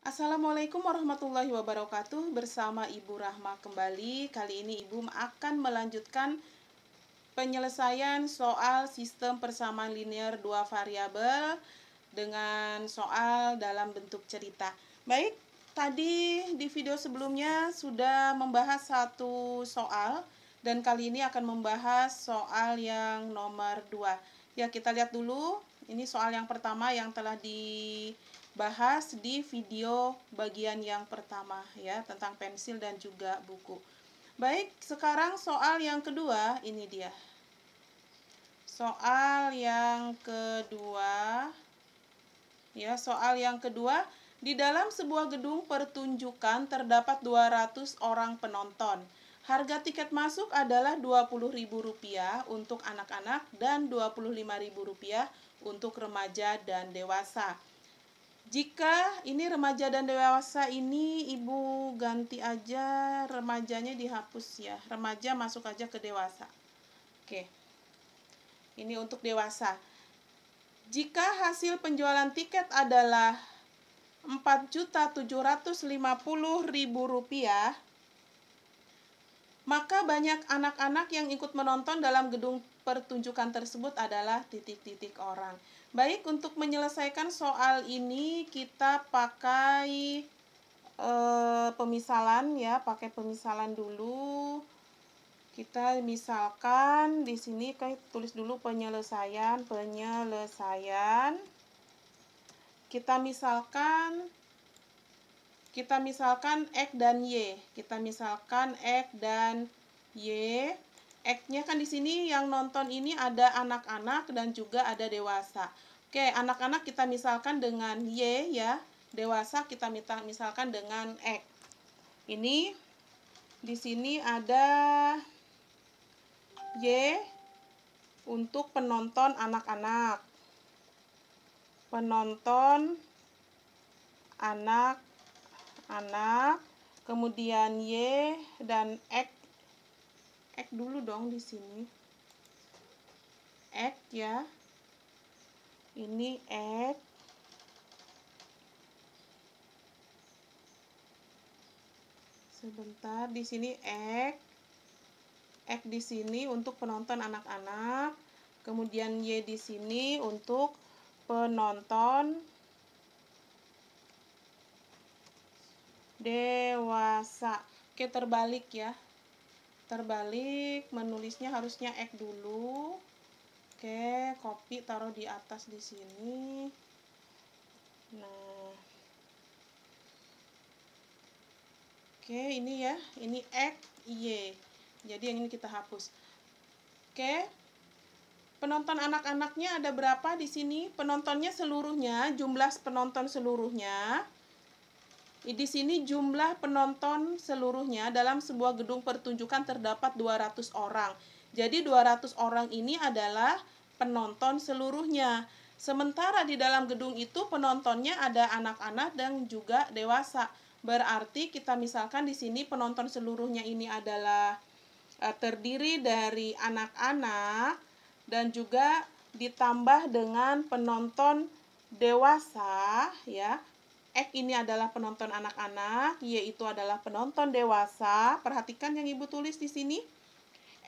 Assalamualaikum warahmatullahi wabarakatuh. Bersama Ibu Rahma kembali. Kali ini Ibu akan melanjutkan penyelesaian soal sistem persamaan linear dua variabel dengan soal dalam bentuk cerita. Baik, tadi di video sebelumnya sudah membahas satu soal dan kali ini akan membahas soal yang nomor 2. Ya, kita lihat dulu. Ini soal yang pertama yang telah dibahas di video bagian yang pertama ya, tentang pensil dan juga buku. Baik, sekarang soal yang kedua, ini dia. Soal yang kedua. Ya, soal yang kedua, di dalam sebuah gedung pertunjukan terdapat 200 orang penonton. Harga tiket masuk adalah Rp20.000 untuk anak-anak dan Rp25.000 untuk remaja dan dewasa. Jika ini remaja dan dewasa ini Ibu ganti aja, remajanya dihapus ya. Remaja masuk aja ke dewasa. Oke. Ini untuk dewasa. Jika hasil penjualan tiket adalah Rp4.750.000, maka banyak anak-anak yang ikut menonton dalam gedung pertunjukan tersebut adalah titik-titik orang. Baik, untuk menyelesaikan soal ini kita pakai pemisalan ya, pakai pemisalan dulu. Kita misalkan di sini kita tulis dulu penyelesaian. Kita misalkan X dan Y. Kita misalkan X dan Y. X-nya kan di sini yang nonton ini ada anak-anak dan juga ada dewasa. Oke, anak-anak kita misalkan dengan Y ya. Dewasa kita misalkan dengan X. Ini di sini ada Y untuk penonton anak-anak. Penonton anak-anak, kemudian Y dan X dulu dong di sini. X ya. Ini X. Sebentar, di sini X. X di sini untuk penonton anak-anak. Kemudian Y di sini untuk penonton dewasa. Oke, terbalik ya. Terbalik, menulisnya harusnya X dulu. Oke, copy taruh di atas di sini. Nah. Oke, ini ya. Ini X, Y. Jadi yang ini kita hapus. Oke. Penonton anak-anaknya ada berapa di sini? Penontonnya seluruhnya, jumlah penonton seluruhnya. Di sini jumlah penonton seluruhnya dalam sebuah gedung pertunjukan terdapat 200 orang. Jadi 200 orang ini adalah penonton seluruhnya. Sementara di dalam gedung itu penontonnya ada anak-anak dan juga dewasa. Berarti kita misalkan di sini penonton seluruhnya ini adalah terdiri dari anak-anak dan juga ditambah dengan penonton dewasa ya. X ini adalah penonton anak-anak, Y itu adalah penonton dewasa. Perhatikan yang Ibu tulis di sini.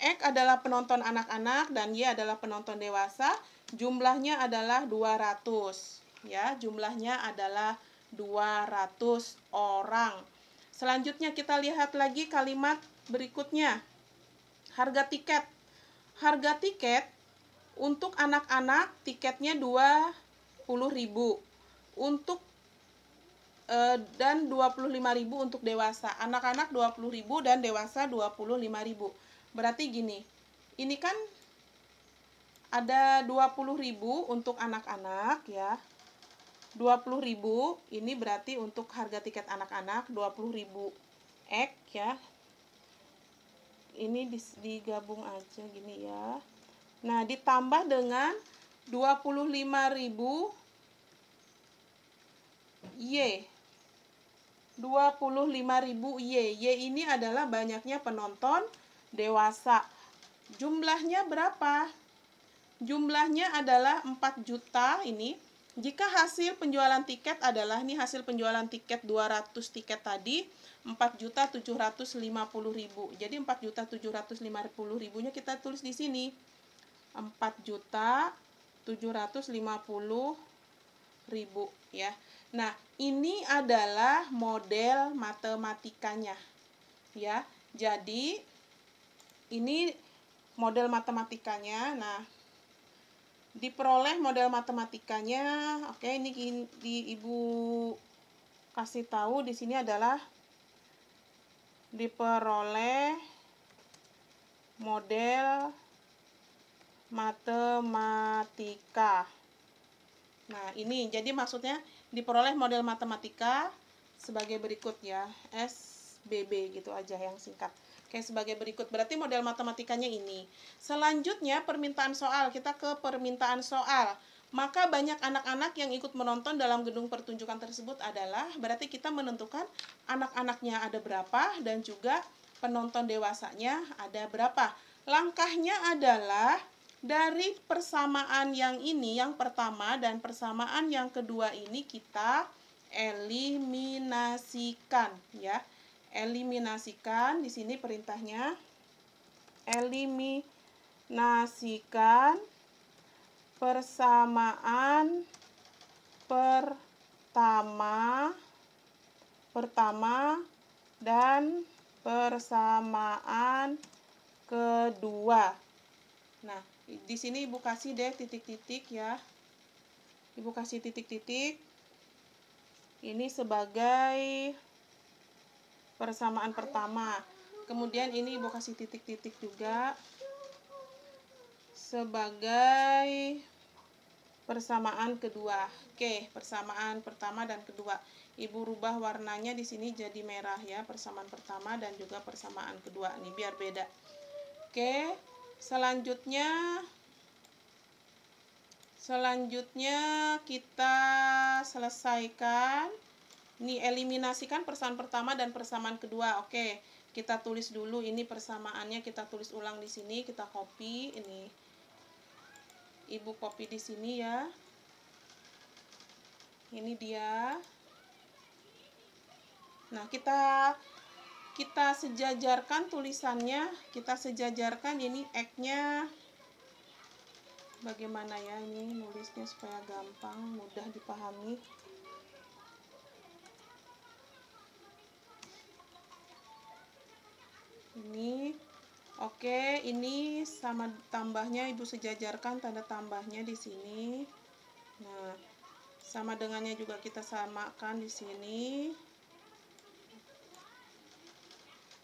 X adalah penonton anak-anak dan Y adalah penonton dewasa. Jumlahnya adalah 200. Ya, jumlahnya adalah 200 orang. Selanjutnya kita lihat lagi kalimat berikutnya. Harga tiket. Harga tiket untuk anak-anak tiketnya Rp20.000. Untuk dan Rp25.000 untuk dewasa. Anak-anak Rp20.000 dan dewasa Rp25.000. Berarti gini. Ini kan ada Rp20.000 untuk anak-anak ya. Rp20.000 ini berarti untuk harga tiket anak-anak Rp20.000 X ya. Ini digabung aja gini ya. Nah, ditambah dengan Rp25.000 Y. Rp25.000 Y. Y ini adalah banyaknya penonton dewasa. Jumlahnya berapa? Jumlahnya adalah 4 juta ini. Jika hasil penjualan tiket adalah, ini hasil penjualan tiket 200 tiket tadi, 4.750.000. Jadi 4.750.000-nya kita tulis di sini. 4.750.000 ya. Nah, ini adalah model matematikanya. Ya. Jadi ini model matematikanya. Nah, diperoleh model matematikanya. Oke, ini Ibu kasih tahu di sini adalah diperoleh model matematika. Nah, ini jadi maksudnya diperoleh model matematika sebagai berikut ya. SBB gitu aja yang singkat. Oke, sebagai berikut. Berarti model matematikanya ini. Selanjutnya permintaan soal. Kita ke permintaan soal. Maka banyak anak-anak yang ikut menonton dalam gedung pertunjukan tersebut adalah, berarti kita menentukan anak-anaknya ada berapa dan juga penonton dewasanya ada berapa. Langkahnya adalah dari persamaan yang ini, yang pertama, dan persamaan yang kedua ini kita eliminasikan ya. Eliminasikan, di sini perintahnya eliminasikan persamaan pertama dan persamaan kedua. Nah, di sini Ibu kasih deh titik-titik ya. Ibu kasih titik-titik. Ini sebagai persamaan pertama. Kemudian ini Ibu kasih titik-titik juga sebagai persamaan kedua. Oke, persamaan pertama dan kedua. Ibu rubah warnanya di sini jadi merah ya, persamaan pertama dan juga persamaan kedua. Nih biar beda. Oke, selanjutnya kita selesaikan. Ini eliminasikan persamaan pertama dan persamaan kedua. Oke, kita tulis dulu ini persamaannya, kita tulis ulang di sini, kita copy ini. Ibu copy di sini ya. Ini dia. Nah, kita sejajarkan tulisannya, kita sejajarkan ini X-nya. Bagaimana ya ini nulisnya supaya gampang, mudah dipahami. Ini oke, ini sama tambahnya Ibu sejajarkan tanda tambahnya di sini. Nah, sama dengannya juga kita samakan di sini.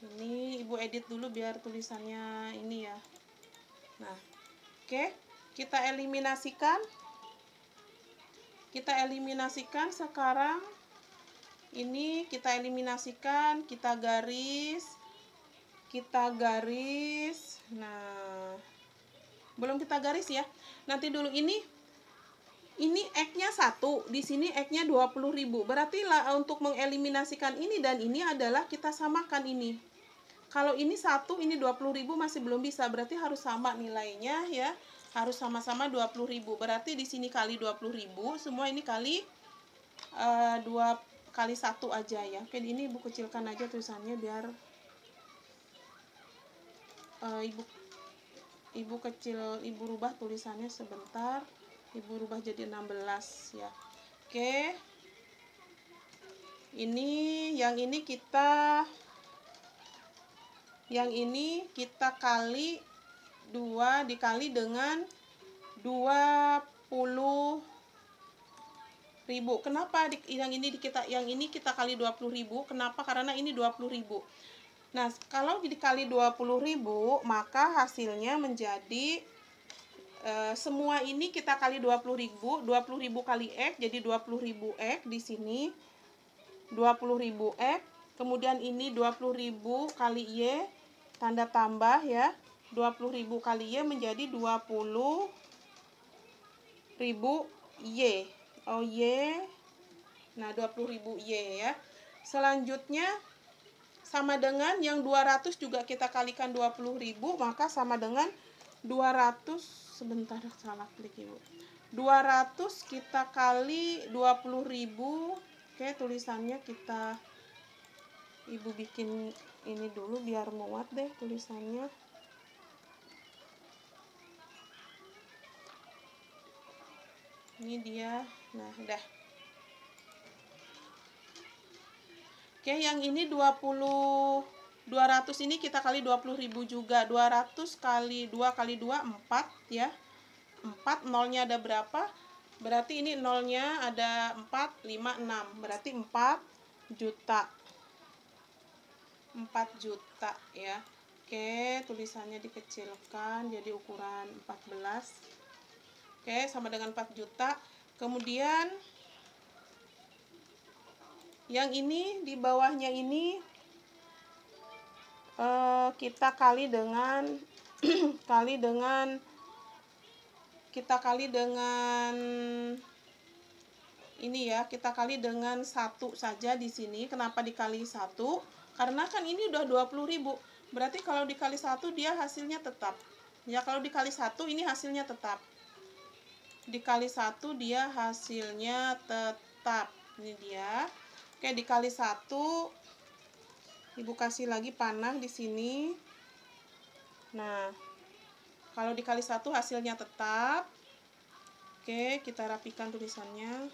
Ini Ibu edit dulu biar tulisannya ini ya. Nah, oke. Kita eliminasikan sekarang. Ini kita eliminasikan, kita garis. Nah, belum kita garis ya. Nanti dulu ini X-nya 1, di sini X-nya 20.000. Berarti lah untuk mengeliminasikan ini dan ini adalah kita samakan ini. Kalau ini 1, ini 20.000 masih belum bisa, berarti harus sama nilainya ya. Harus sama-sama 20.000. Berarti di sini kali 20.000, semua ini kali 2 kali 1 aja ya. Oke, ini Ibu kecilkan aja tulisannya biar Ibu rubah tulisannya sebentar. Ibu rubah jadi 16 ya. Oke. Ini yang ini kita kali 2 dikali dengan 20.000. Kenapa yang ini kita kali 20.000? Kenapa? Karena ini 20.000. Nah, kalau dikali 20.000, maka hasilnya menjadi semua ini kita kali 20.000. 20.000 kali X jadi 20.000 X di sini. 20.000 X. Kemudian ini 20.000 kali Y tanda tambah ya. 20.000 kali Y menjadi 20.000 Y. Oh, Y. Nah, 20.000 Y ya. Selanjutnya sama dengan yang 200 juga kita kalikan 20.000, maka sama dengan 200, sebentar salah klik Ibu. 200 kita kali 20.000. Oke, tulisannya Ibu bikin ini dulu biar muat deh tulisannya. Ini dia. Nah, udah. Oke, yang ini 200 ini kita kali 20.000 juga. 200 kali 2 kali 2 4 ya. 4, nolnya ada berapa? Berarti ini nolnya ada 4, 5, 6. Berarti 4 juta. 4 juta ya. Oke, tulisannya dikecilkan jadi ukuran 14. Oke, sama dengan 4 juta. Kemudian yang ini di bawahnya ini kita kali dengan ini ya, kita kali dengan 1 saja di sini. Kenapa dikali 1? Karena kan ini udah 20.000. Berarti kalau dikali 1 dia hasilnya tetap. Ya, kalau dikali 1 ini hasilnya tetap. Dikali 1 dia hasilnya tetap. Ini dia. Oke, dikali 1. Ibu kasih lagi panah di sini. Nah, kalau dikali 1 hasilnya tetap. Oke, kita rapikan tulisannya.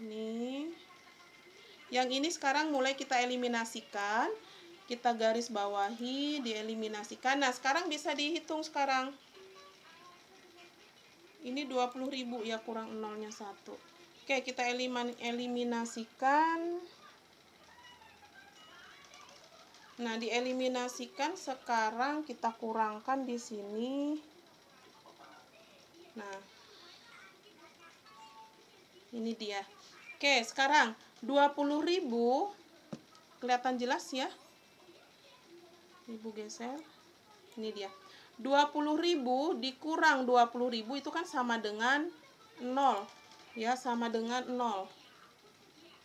Ini. Yang ini sekarang mulai kita eliminasikan. Kita garis bawahi, dieliminasikan. Nah, sekarang bisa dihitung sekarang. Ini 20.000 ya, kurang nolnya 1. Oke, kita eliminasikan. Nah, dieliminasikan sekarang kita kurangkan di sini. Nah, ini dia. Oke, sekarang 20.000 kelihatan jelas ya. Ibu geser. Ini dia. 20.000 dikurang 20.000 itu kan sama dengan 0. Ya, sama dengan 0.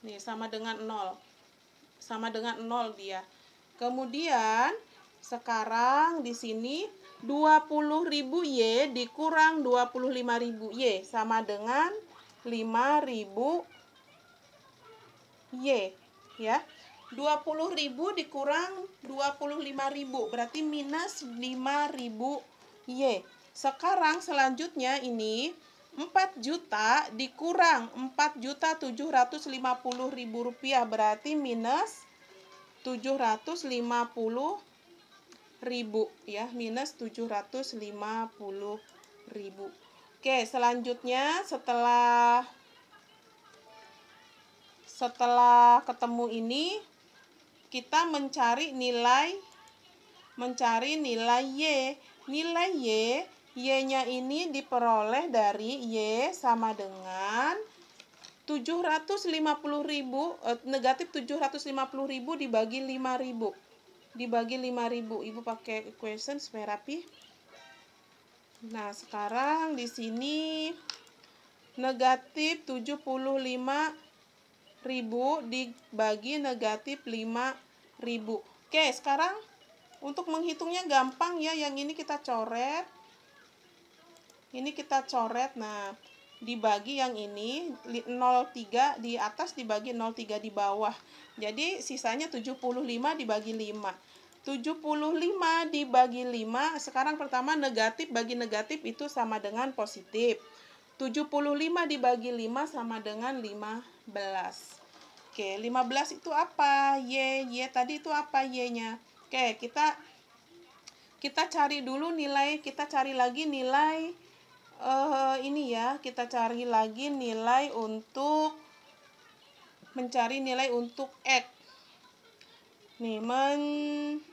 Nih, sama dengan 0. Sama dengan 0 dia. Kemudian sekarang di sini 20.000 Y dikurang 25.000 Y sama dengan 5.000 Y ya. 20.000 dikurang 25.000 berarti minus 5.000 Y. Sekarang selanjutnya ini 4 juta dikurang 4.750.000 rupiah berarti minus 750.000 ya, minus 750.000. Oke, selanjutnya setelah ketemu ini kita mencari nilai Y. Nilai Y-nya ini diperoleh dari Y sama dengan 750.000 negatif 750.000 dibagi 5.000. Dibagi 5.000. Ibu pakai equation supaya rapi. Nah, sekarang di sini negatif 75.000 dibagi negatif 5.000. Oke, sekarang untuk menghitungnya gampang ya. Yang ini kita coret. Ini kita coret. Nah, dibagi yang ini 0,3 di atas dibagi 0,3 di bawah. Jadi sisanya 75 dibagi 5. 75 dibagi 5. Sekarang pertama negatif bagi negatif itu sama dengan positif. 75 dibagi 5 sama dengan 15. Oke, 15 itu apa? Y tadi itu apa Y-nya? Oke, kita cari dulu nilai, kita cari lagi nilai ini ya, kita cari lagi nilai untuk mencari nilai untuk X. Nih, mencari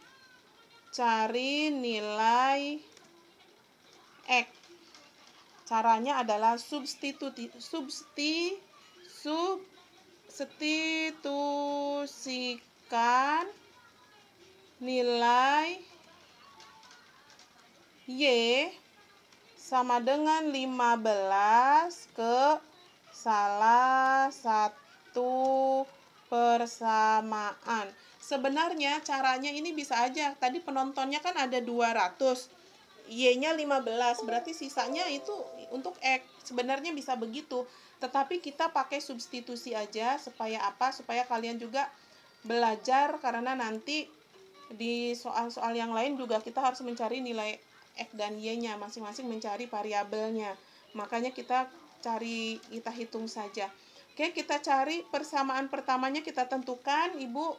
nilai X. Caranya adalah substitusikan nilai Y sama dengan 15 ke salah satu persamaan. Sebenarnya caranya ini bisa aja. Tadi penontonnya kan ada 200. Y-nya 15, berarti sisanya itu untuk X. Sebenarnya bisa begitu, tetapi kita pakai substitusi aja supaya apa? Supaya kalian juga belajar, karena nanti di soal-soal yang lain juga kita harus mencari nilai X dan Y-nya, masing-masing mencari variabelnya. Makanya kita hitung saja. Oke, kita cari persamaan pertamanya, kita tentukan. Ibu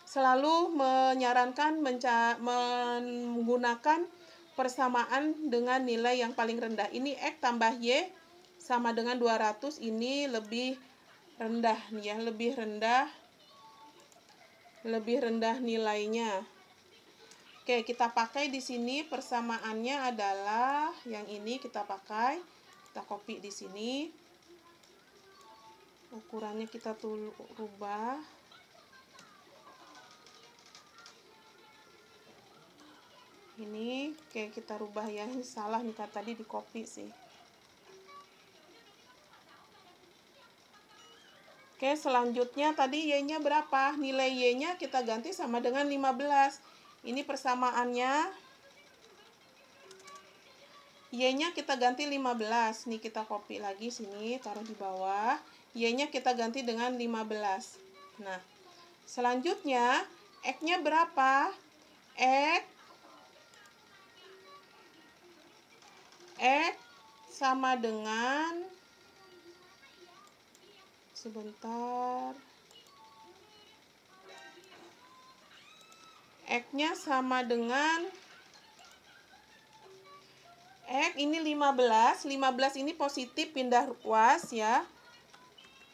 selalu menyarankan menggunakan persamaan dengan nilai yang paling rendah. Ini X tambah Y sama dengan 200, ini lebih rendah nih ya, lebih rendah nilainya. Oke, kita pakai di sini persamaannya adalah yang ini, kita pakai, kita copy di sini. Ukurannya kita rubah. Ini, oke, kita rubah ya. Ini salah nih, tadi di copy sih. Oke, selanjutnya tadi Y-nya berapa? Nilai Y-nya kita ganti sama dengan 15. Ini persamaannya. Y-nya kita ganti 15. Nih kita copy lagi sini, taruh di bawah. Y-nya kita ganti dengan 15. Nah, selanjutnya X-nya berapa? X sama dengan, sebentar, X-nya sama dengan X ini 15. 15 ini positif, pindah ruas ya.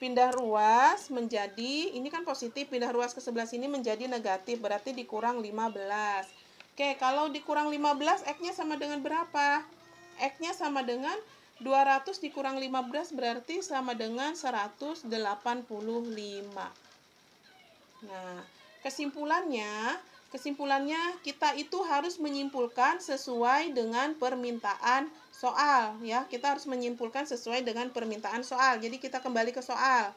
Pindah ruas menjadi, ini kan positif, pindah ruas ke sebelah sini menjadi negatif, berarti dikurang 15. Oke, kalau dikurang 15, X-nya sama dengan berapa? X-nya sama dengan 200 dikurang 15, berarti sama dengan 185. Nah, kesimpulannya kita itu harus menyimpulkan sesuai dengan permintaan soal ya. Kita harus menyimpulkan sesuai dengan permintaan soal. Jadi kita kembali ke soal.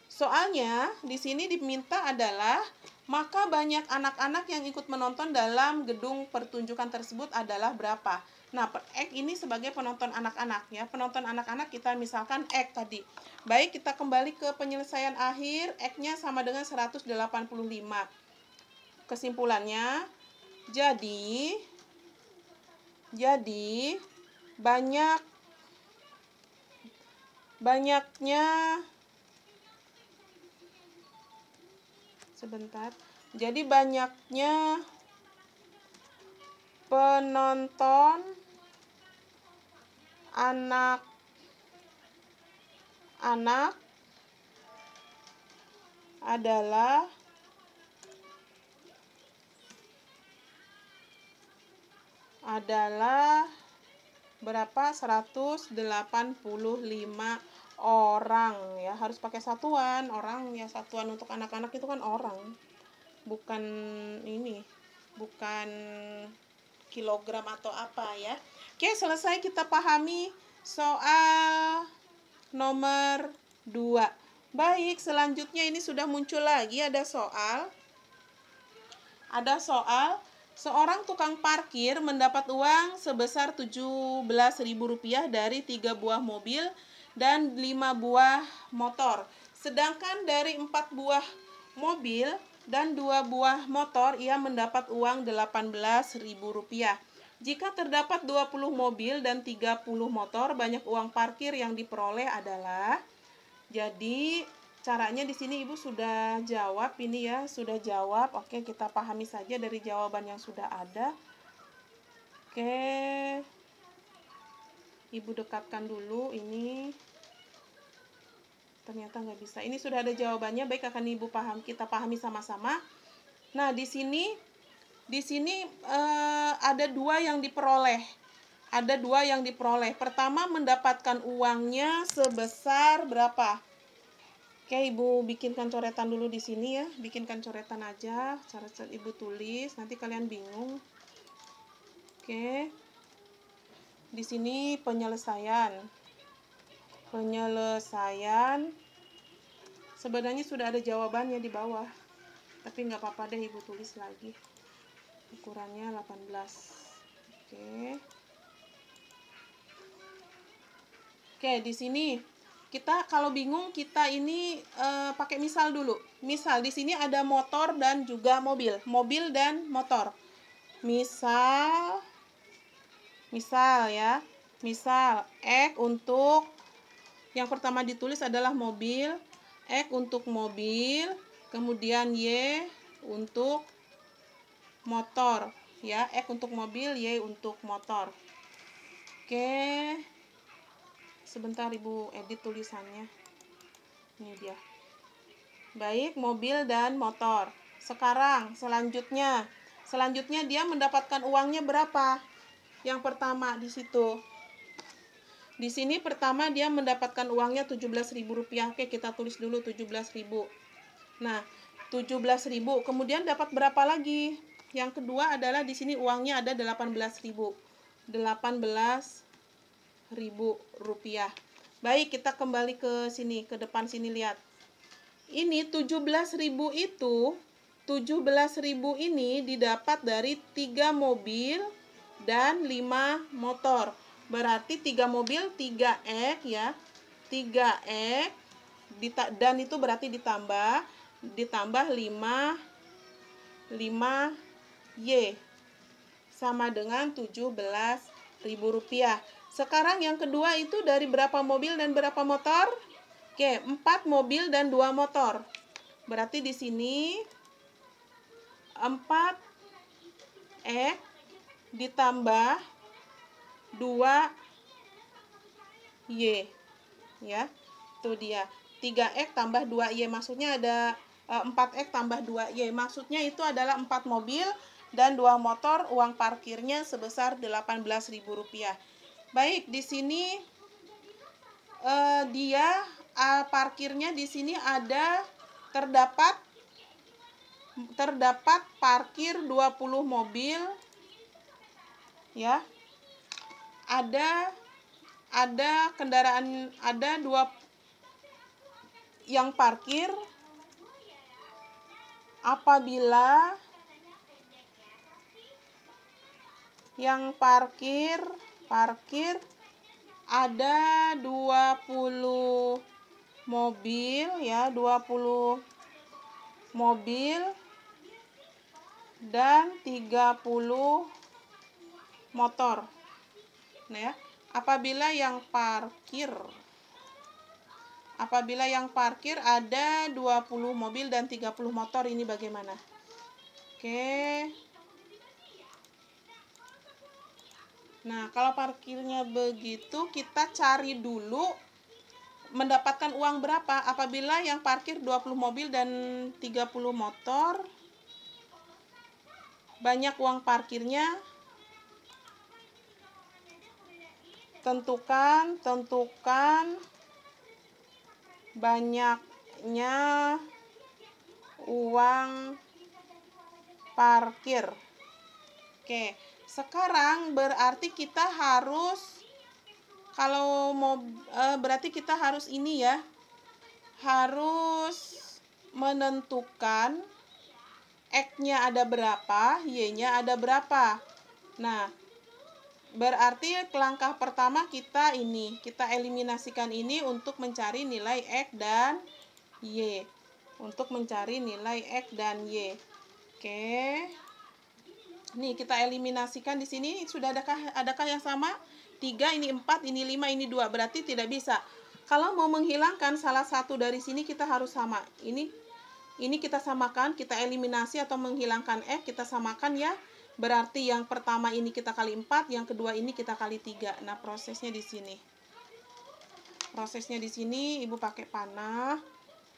Soalnya di sini diminta adalah, maka banyak anak-anak yang ikut menonton dalam gedung pertunjukan tersebut adalah berapa? Nah, X ini sebagai penonton anak-anak ya. Penonton anak-anak kita misalkan X tadi. Baik, kita kembali ke penyelesaian akhir. X-nya sama dengan 185. Kesimpulannya, jadi banyaknya, sebentar. Jadi banyaknya penonton anak-anak adalah berapa? 185 orang ya. Harus pakai satuan, orang ya, satuan untuk anak-anak itu kan orang. Bukan ini, bukan kilogram atau apa ya. Oke, selesai kita pahami soal nomor 2. Baik, selanjutnya ini sudah muncul lagi, ada soal. Seorang tukang parkir mendapat uang sebesar Rp17.000 dari 3 buah mobil dan 5 buah motor. Sedangkan dari 4 buah mobil dan 2 buah motor ia mendapat uang Rp18.000. Jika terdapat 20 mobil dan 30 motor, banyak uang parkir yang diperoleh adalah. Jadi caranya di sini Ibu sudah jawab ini ya, sudah jawab. Oke, kita pahami saja dari jawaban yang sudah ada. Oke. Ibu dekatkan dulu ini. Ternyata nggak bisa. Ini sudah ada jawabannya. Baik, akan Ibu kita pahami sama-sama. Nah, di sini ada 2 yang diperoleh. Pertama, mendapatkan uangnya sebesar berapa? Oke, Ibu bikinkan coretan dulu di sini ya. Bikinkan coretan aja. Cara Ibu tulis, nanti kalian bingung. Oke. Di sini penyelesaian. Sebenarnya sudah ada jawabannya di bawah. Tapi nggak apa-apa deh, Ibu tulis lagi. Ukurannya 18. Oke. Oke, di sini kita kalau bingung kita ini pakai misal dulu. Misal di sini ada motor dan juga mobil. Mobil dan motor. Misal ya. Misal X untuk yang pertama ditulis adalah mobil, X untuk mobil, kemudian Y untuk motor, ya. X untuk mobil, Y untuk motor. Oke. Sebentar Ibu edit tulisannya. Ini dia. Baik, mobil dan motor. Sekarang selanjutnya dia mendapatkan uangnya berapa? Yang pertama di situ. Di sini pertama dia mendapatkan uangnya Rp17.000. Oke, kita tulis dulu 17.000. Nah, 17.000. Kemudian dapat berapa lagi? Yang kedua adalah di sini uangnya ada 18.000. 18.000 rupiah. Baik, kita kembali ke sini, ke depan sini, lihat. Ini 17.000 itu, 17.000 ini didapat dari 3 mobil dan 5 motor. Berarti 3 mobil 3X ya. 3X dan itu berarti ditambah 5Y sama dengan Rp17.000. Sekarang yang kedua itu dari berapa mobil dan berapa motor? Oke, 4 mobil dan 2 motor. Berarti di sini 4X ditambah 2Y. Ya, itu dia. 3X tambah 2Y. Maksudnya ada 4X tambah 2Y. Maksudnya itu adalah 4 mobil dan 2 motor, uang parkirnya sebesar Rp18.000. Baik, di sini dia parkirnya di sini ada terdapat parkir 20 mobil ya. Ada kendaraan, ada 2 yang parkir apabila yang parkir ada 20 mobil ya, 20 mobil dan 30 motor. Nah ya, apabila yang parkir ada 20 mobil dan 30 motor, ini bagaimana? Oke. Nah, kalau parkirnya begitu, kita cari dulu mendapatkan uang berapa. Apabila yang parkir 20 mobil dan 30 motor, banyak uang parkirnya. Tentukan banyaknya uang parkir. Oke, sekarang berarti kita harus, kalau mau berarti kita harus ini ya, harus menentukan X-nya ada berapa, Y-nya ada berapa. Nah, berarti langkah pertama kita eliminasikan ini untuk mencari nilai X dan Y. Untuk mencari nilai X dan Y. Oke. Nih, kita eliminasikan di sini. Sudah adakah yang sama? 3, ini 4, ini 5, ini 2. Berarti tidak bisa. Kalau mau menghilangkan salah satu dari sini, kita harus sama. Ini kita samakan, kita eliminasi atau menghilangkan X, kita samakan ya. Berarti yang pertama ini kita kali 4, yang kedua ini kita kali 3. Nah, prosesnya di sini. Prosesnya di sini Ibu pakai panah.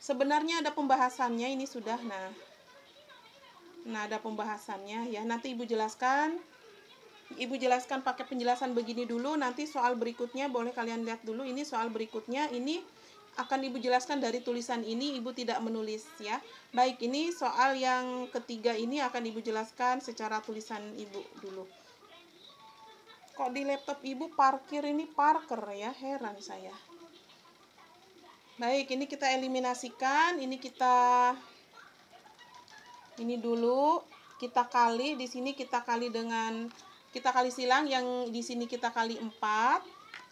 Sebenarnya ada pembahasannya, ini sudah. Nah, ada pembahasannya ya. Nanti Ibu jelaskan pakai penjelasan begini dulu. Nanti soal berikutnya boleh kalian lihat dulu. Ini soal berikutnya, ini akan Ibu jelaskan dari tulisan ini, Ibu tidak menulis ya. Baik, ini soal yang ketiga ini akan Ibu jelaskan secara tulisan Ibu dulu. Kok di laptop Ibu parkir ini Parker ya, heran saya. Baik, ini kita eliminasikan, ini dulu kita kali, di sini kita kali dengan kita kali silang, yang di sini kita kali 4.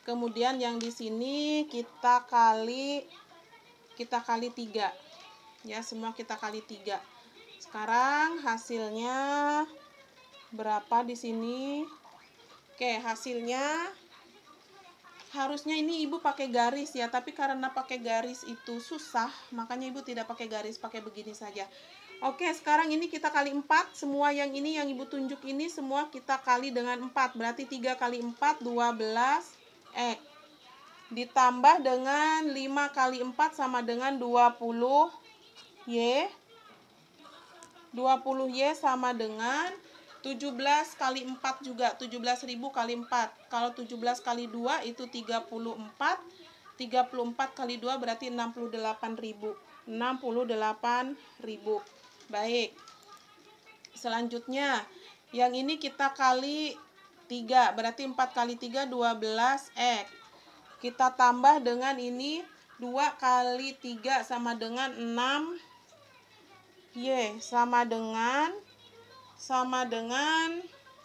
Kemudian yang di sini kita kali 3. Ya, semua kita kali 3. Sekarang hasilnya berapa di sini? Oke, hasilnya harusnya ini ibu pakai garis ya, tapi karena pakai garis itu susah, makanya ibu tidak pakai garis, pakai begini saja. Oke, sekarang ini kita kali 4. Semua yang ini yang ibu tunjuk ini semua kita kali dengan 4. Berarti 3 kali 4 12 X. Ditambah dengan 5 kali 4 sama dengan 20 Y. 20 Y sama dengan 17 kali 4 juga, 17.000 kali 4. Kalau 17 kali 2 itu 34. 34 kali 2 berarti 68.000. 68.000. Baik. Selanjutnya, yang ini kita kali 3. Berarti 4 kali 3 12 X. Kita tambah dengan ini 2 kali 3 sama dengan 6 Y sama dengan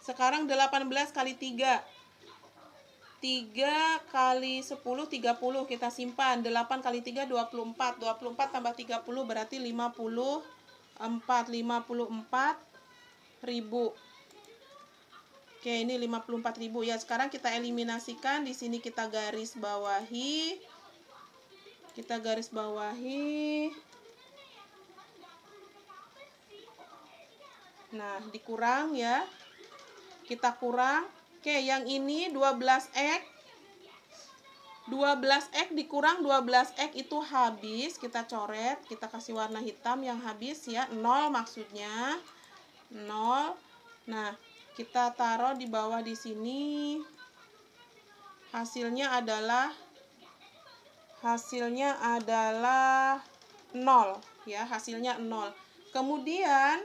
sekarang 18 kali 3. 3 kali 10 30, kita simpan. 8 kali 3 24. 24 tambah 30 berarti 54 ribu. Oke, ini 54.000 ya. Sekarang kita eliminasikan. Di sini kita garis bawahi. Nah, dikurang ya. Kita kurang. Oke, yang ini 12X. 12X dikurang 12X itu habis. Kita coret, kita kasih warna hitam yang habis ya. 0 maksudnya. 0. Nah, kita taruh di bawah di sini. Hasilnya adalah 0 ya, hasilnya 0. Kemudian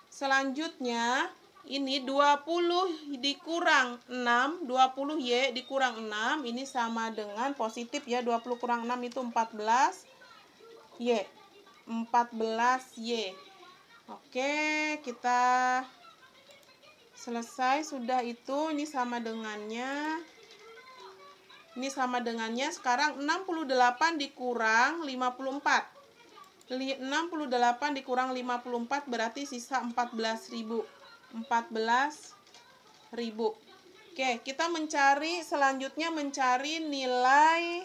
selanjutnya ini 20 dikurang 6, 20 Y dikurang 6, ini sama dengan positif ya, 20 kurang 6 itu 14 Y. 14 Y. Oke, kita selesai sudah itu. Ini sama dengannya. Sekarang 68 dikurang 54. 68 dikurang 54 berarti sisa 14.000. 14.000. Oke, kita selanjutnya mencari nilai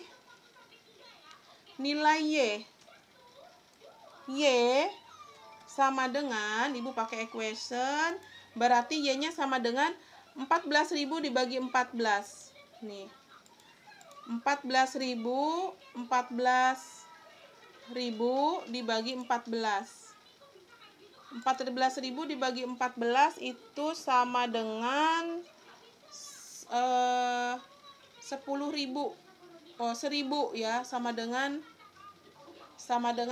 Y. Y sama dengan, ibu pakai equation, berarti Y-nya sama dengan 14.000 dibagi 14. Nih. 14.000 dibagi 14. 14.000 dibagi 14 itu sama dengan 10.000. 1.000 ya, sama dengan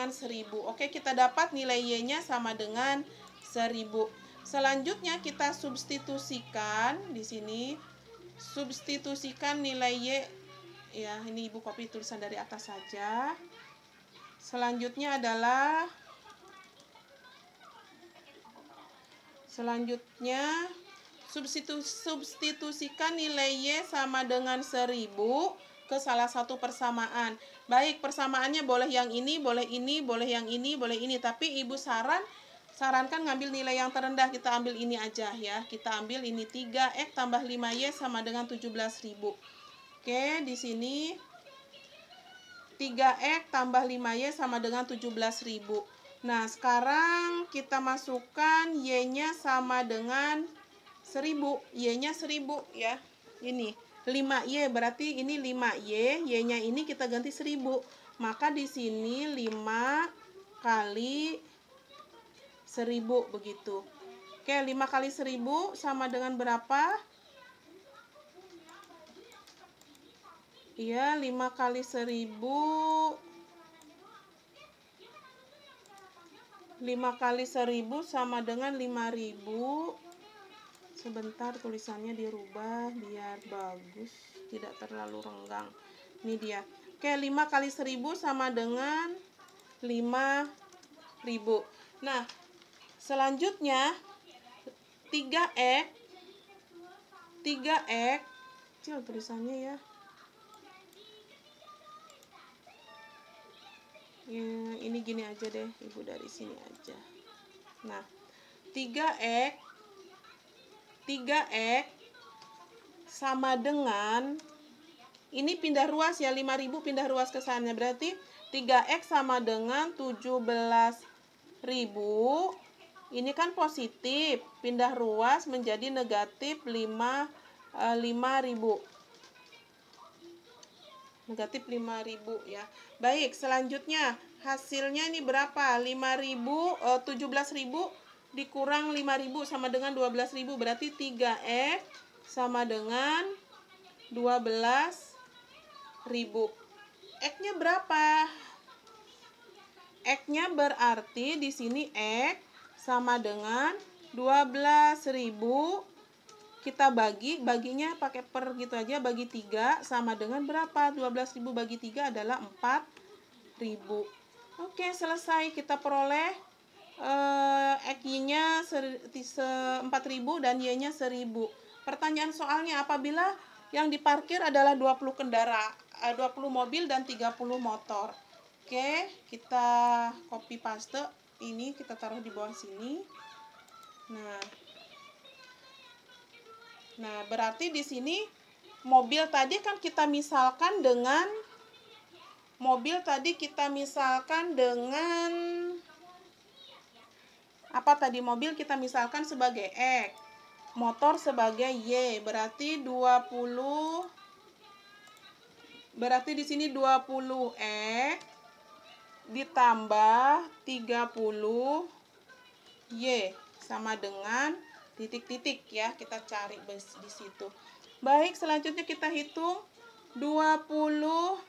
1.000. Oke, kita dapat nilai Y-nya sama dengan 1.000. Selanjutnya kita substitusikan di sini. Substitusikan nilai Y ya, ini ibu copy tulisan dari atas saja. Selanjutnya substitusikan nilai Y sama dengan 1.000 ke salah satu persamaan. Baik, persamaannya boleh yang ini, boleh ini, boleh yang ini, boleh ini. Tapi ibu sarankan ngambil nilai yang terendah. Kita ambil ini aja ya. Kita ambil ini 3X tambah 5Y sama dengan 17.000. Oke, di sini 3X tambah 5Y sama dengan 17.000. Nah, sekarang kita masukkan Y-nya sama dengan 1.000. Y-nya 1.000 ya. Ini 5Y berarti ini 5Y. Y-nya ini kita ganti 1.000. Maka di sini 5 kali 1.000 begitu. Oke, 5 kali 1.000 sama dengan berapa? Iya, 5 kali 1.000. 5 kali 1.000 sama dengan 5.000. Sebentar, tulisannya dirubah biar bagus, tidak terlalu renggang. Ini dia. Oke, 5 kali 1.000 sama dengan 5.000. Nah, selanjutnya 3X 3X, kecil tulisannya ya. Ya, ini gini aja deh, Ibu dari sini aja. Nah, 3X sama dengan, ini pindah ruas ya, 5.000 pindah ruas ke sana. Berarti 3X sama dengan 17.000. Ini kan positif, pindah ruas menjadi negatif 5.000. Negatif 5.000 ya. Baik, selanjutnya hasilnya ini berapa? 17.000 dikurang 5.000 sama dengan 12.000. Berarti 3X sama dengan 12.000. X-nya berapa? X-nya berarti di sini X sama dengan 12.000. Kita baginya pakai per gitu aja, bagi 3 sama dengan berapa? 12.000 bagi 3 adalah 4.000. Oke, selesai. Kita peroleh X-nya 4.000 dan Y-nya 1.000. Pertanyaan soalnya, apabila yang diparkir adalah 20 mobil dan 30 motor. Oke, kita copy paste ini, kita taruh di bawah sini. Nah, berarti di sini mobil tadi kan kita misalkan dengan apa tadi? Mobil kita misalkan sebagai X, motor sebagai Y. Berarti 20. Berarti di sini 20X ditambah 30 Y sama dengan titik-titik ya, kita cari di situ. Baik, selanjutnya kita hitung 20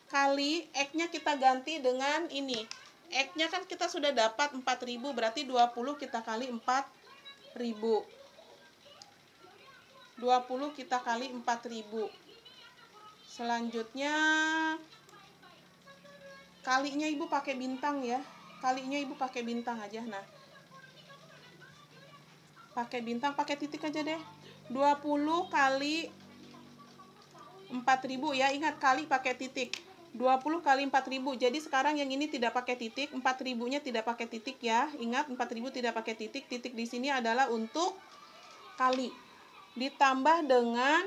kali X-nya kita ganti dengan ini. X-nya kan kita sudah dapat 4.000, berarti 20 kita kali 4.000. 20 kita kali 4.000. Selanjutnya kalinya Ibu pakai bintang ya. Kalinya Ibu pakai bintang aja. Nah, pakai bintang, pakai titik aja deh. 20 kali 4.000 ya, ingat kali pakai titik. 20 kali 4.000. Jadi sekarang yang ini tidak pakai titik, 4.000-nya tidak pakai titik ya. Ingat 4.000 tidak pakai titik. Titik di sini adalah untuk kali. Ditambah dengan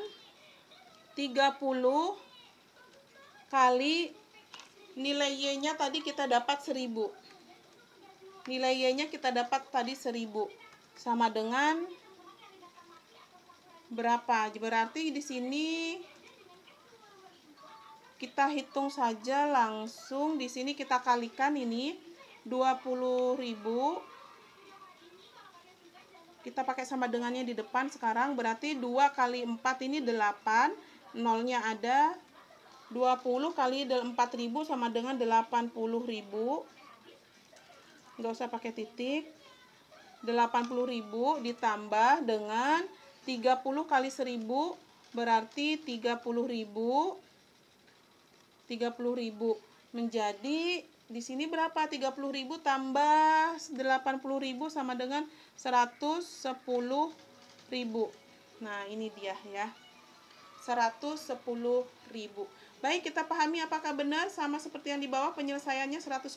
30 kali nilai Y-nya tadi kita dapat 1.000. Nilai Y-nya kita dapat tadi 1.000. Sama dengan berapa? Berarti di sini kita hitung saja langsung. Di sini kita kalikan ini 20.000. Kita pakai sama dengannya di depan sekarang. Berarti 2 kali 4 ini 8. Nolnya ada. 20 kali 4.000 sama dengan 80.000. Nggak usah pakai titik. 80.000 ditambah dengan 30 kali 1.000 berarti 30.000 menjadi di sini berapa? 30.000 tambah 80.000 sama dengan 110.000. Nah, ini dia ya. 110.000. Baik, kita pahami apakah benar sama seperti yang di bawah penyelesaiannya 110.000?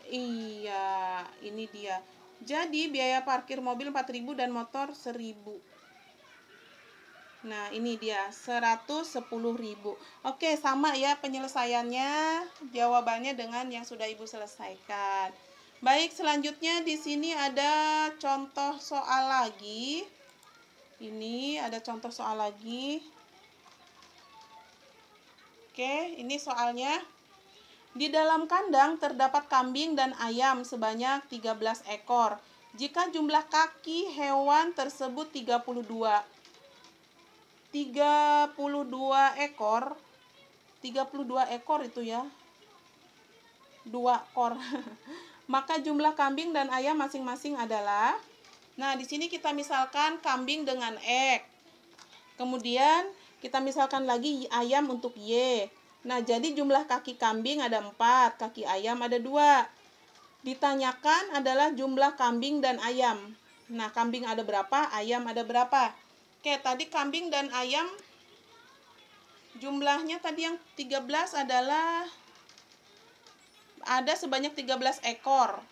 Iya, ini dia. Jadi biaya parkir mobil 4.000 dan motor 1.000. Nah, ini dia 110.000. Oke, sama ya penyelesaiannya, jawabannya dengan yang sudah Ibu selesaikan. Baik, selanjutnya di sini ada contoh soal lagi. Ini ada contoh soal lagi. Oke, ini soalnya. Di dalam kandang terdapat kambing dan ayam sebanyak 13 ekor. Jika jumlah kaki hewan tersebut 32 ekor. 32 ekor itu ya. 2 ekor. Maka jumlah kambing dan ayam masing-masing adalah. Nah, di sini kita misalkan kambing dengan X. Kemudian kita misalkan lagi ayam untuk Y. Nah, jadi jumlah kaki kambing ada 4, kaki ayam ada 2. Ditanyakan adalah jumlah kambing dan ayam. Nah, kambing ada berapa, ayam ada berapa. Oke, tadi kambing dan ayam jumlahnya tadi yang 13 adalah ada sebanyak 13 ekor.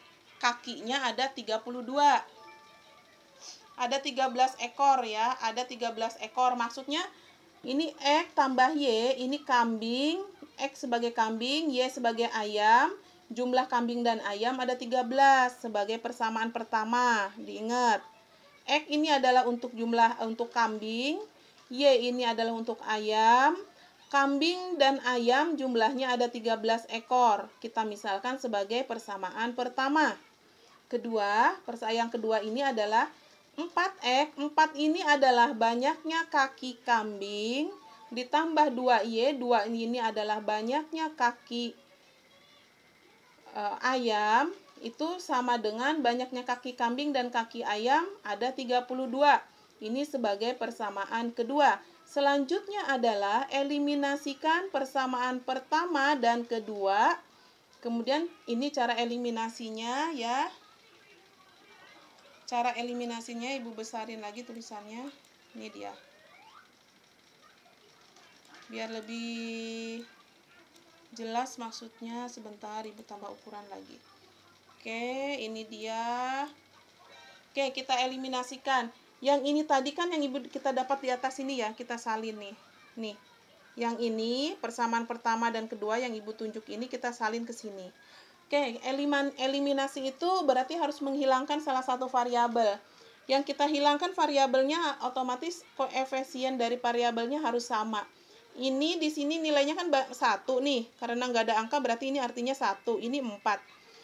Kakinya ada 32. Ada 13 ekor ya, ada 13 ekor. Maksudnya ini X tambah Y, ini kambing, X sebagai kambing, Y sebagai ayam. Jumlah kambing dan ayam ada 13 sebagai persamaan pertama. Diingat. X ini adalah untuk kambing, Y ini adalah untuk ayam. Kambing dan ayam jumlahnya ada 13 ekor. Kita misalkan sebagai persamaan pertama. Yang kedua ini adalah 4X. 4 ini adalah banyaknya kaki kambing ditambah 2Y. 2 ini adalah banyaknya kaki ayam. Itu sama dengan banyaknya kaki kambing dan kaki ayam ada 32. Ini sebagai persamaan kedua. Selanjutnya adalah eliminasikan persamaan pertama dan kedua. Kemudian ini cara eliminasinya ya. Cara eliminasinya Ibu besarin lagi tulisannya. Ini dia. Biar lebih jelas maksudnya, sebentar Ibu tambah ukuran lagi. Oke, ini dia. Oke, kita eliminasikan. Yang ini tadi kan yang Ibu kita dapat di atas ini ya, kita salin nih. Nih. Yang ini persamaan pertama dan kedua yang Ibu tunjuk ini kita salin ke sini. Oke, eliminasi itu berarti harus menghilangkan salah satu variabel. Yang kita hilangkan variabelnya otomatis koefisien dari variabelnya harus sama. Ini di sini nilainya kan 1 nih, karena nggak ada angka berarti ini artinya 1, ini 4.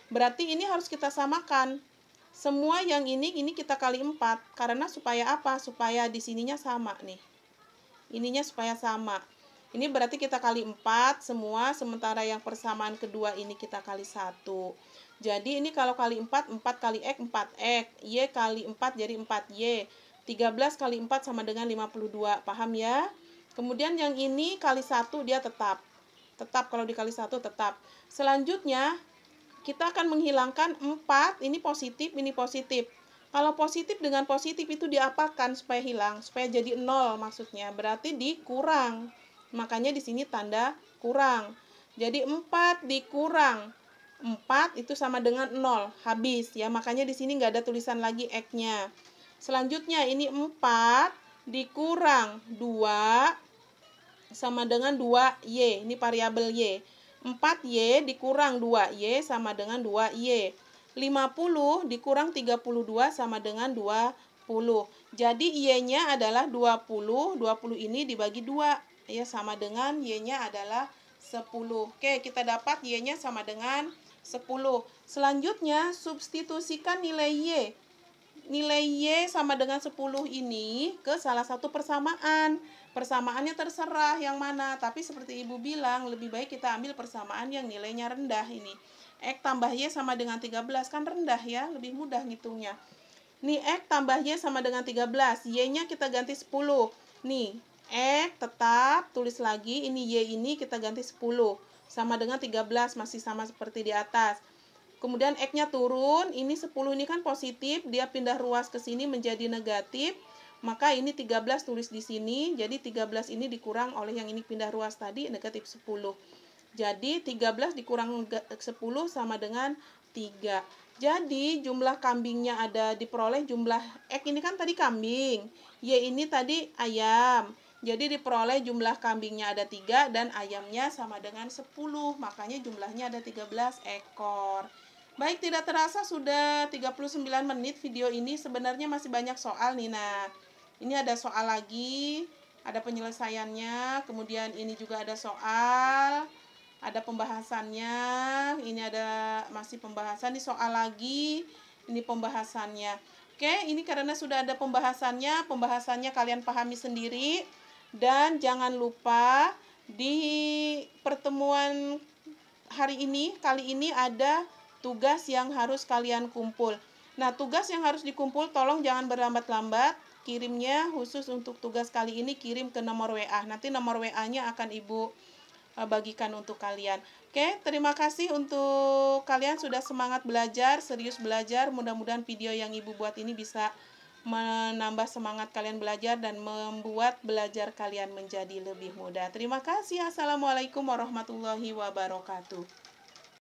Berarti ini harus kita samakan. Semua yang ini kita kali 4. Karena supaya apa? Supaya di sininya sama nih. Ininya supaya sama. Ini berarti kita kali 4 semua, sementara yang persamaan kedua ini kita kali 1. Jadi ini kalau kali 4, 4 kali X, 4X. Y kali 4 jadi 4Y. 13 kali 4 sama dengan 52. Paham ya? Kemudian yang ini kali 1 dia tetap. Tetap kalau dikali 1 tetap. Selanjutnya kita akan menghilangkan 4, ini positif, ini positif. Kalau positif dengan positif itu diapakan supaya hilang? Supaya jadi 0 maksudnya. Berarti dikurang. Makanya di sini tanda kurang. Jadi 4 dikurang 4 itu sama dengan 0. Habis ya. Makanya di sini nggak ada tulisan lagi X-nya. Selanjutnya ini 4 dikurang 2 sama dengan 2Y. Ini variabel Y. 4Y dikurang 2Y sama dengan 2Y. 50 dikurang 32 sama dengan 20. Jadi Y-nya adalah 20. 20 ini dibagi 2. Ya, sama dengan Y-nya adalah 10. Oke, kita dapat Y-nya sama dengan 10. Selanjutnya, substitusikan nilai Y. Nilai Y sama dengan 10 ini ke salah satu persamaan. Persamaannya terserah yang mana, tapi seperti Ibu bilang, lebih baik kita ambil persamaan yang nilainya rendah ini. X tambah Y sama dengan 13, kan rendah ya, lebih mudah ngitungnya. Nih, X tambah Y sama dengan 13, Y-nya kita ganti 10. Nih, X tetap, tulis lagi, ini Y ini kita ganti 10. Sama dengan 13, masih sama seperti di atas. Kemudian X-nya turun, ini 10 ini kan positif, dia pindah ruas ke sini menjadi negatif. Maka ini 13 tulis di sini, jadi 13 ini dikurang oleh yang ini pindah ruas tadi, negatif 10. Jadi 13 dikurang 10 sama dengan 3. Jadi jumlah kambingnya ada diperoleh jumlah X ini kan tadi kambing, Y ini tadi ayam. Jadi diperoleh jumlah kambingnya ada 3 dan ayamnya sama dengan 10. Makanya jumlahnya ada 13 ekor. Baik, tidak terasa sudah 39 menit video ini. Sebenarnya masih banyak soal nih. Nah, ini ada soal lagi, ada penyelesaiannya. Kemudian ini juga ada soal, ada pembahasannya. Ini ada masih pembahasan, ini soal lagi, ini pembahasannya. Oke, ini karena sudah ada pembahasannya kalian pahami sendiri. Dan jangan lupa di pertemuan hari ini, kali ini ada tugas yang harus kalian kumpul. Nah, tugas yang harus dikumpul tolong jangan berlambat-lambat. Kirimnya khusus untuk tugas kali ini, kirim ke nomor WA. Nanti nomor WA-nya akan Ibu bagikan untuk kalian. Oke, terima kasih untuk kalian sudah semangat belajar, serius belajar. Mudah-mudahan video yang Ibu buat ini bisa menambah semangat kalian belajar dan membuat belajar kalian menjadi lebih mudah. Terima kasih. Assalamualaikum warahmatullahi wabarakatuh.